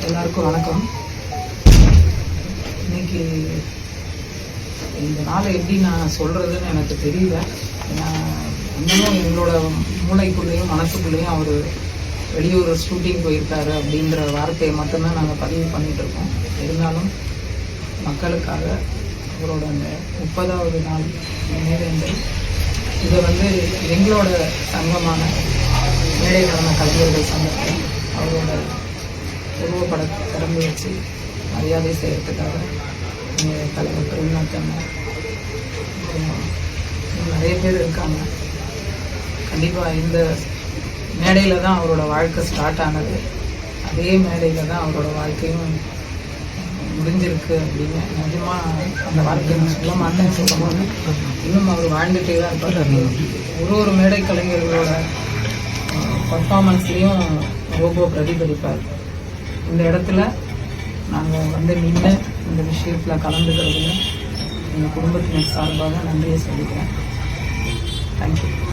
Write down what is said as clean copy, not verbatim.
எல்லாருக்கும் வணக்கம். இன்னைக்கு இந்த நாளை எப்படி நான் சொல்றதுன்னு எனக்கு தெரியல. இன்னமும் எங்களோட மூளைக்குள்ளேயும் மனசுக்குள்ளேயும் அவர் வெளியூர் ஷூட்டிங் போயிருக்காரு அப்படின்ற வார்த்தையை மட்டும்தான் நாங்கள் பதிவு பண்ணிட்டு இருக்கோம். இருந்தாலும் மக்களுக்காக அவரோட அந்த 30வது நாள் நினைவேந்தல் இதை எங்களோட சங்கமான மேடைக்கான கலைஞர்கள் சங்கத்தில் அவரோட உருவப்படத்தை திறந்து வச்சு மரியாதை செய்யறதுக்காக எங்கள் தலைவர் பிரவீனாத்தன் நிறைய பேர் இருக்காங்க. கண்டிப்பாக இந்த மேடையில் தான் அவரோட வாழ்க்கை ஸ்டார்ட் ஆனது, அதே மேடையில் தான் அவரோட வாழ்க்கையும் முடிஞ்சிருக்கு அப்படின்னு நிஜமாக அந்த வார்த்தையை நான் சொல்ல மாட்டேன்னு சொல்லும்போது இன்னும் அவர் வாழ்ந்துகிட்டே தான் இருப்பார். ஒரு மேடை கலைஞர்களோட பர்ஃபார்மன்ஸ்லேயும் ரோபோ பிரதிபலிப்பார். இந்த இடத்துல நாங்கள் நின்று இந்த விஷயத்தில் கலந்துக்கிறதுல எங்கள் குடும்பத்தினர் சார்பாக நன்றியை சொல்லிக்கிறேன். தேங்க்யூ.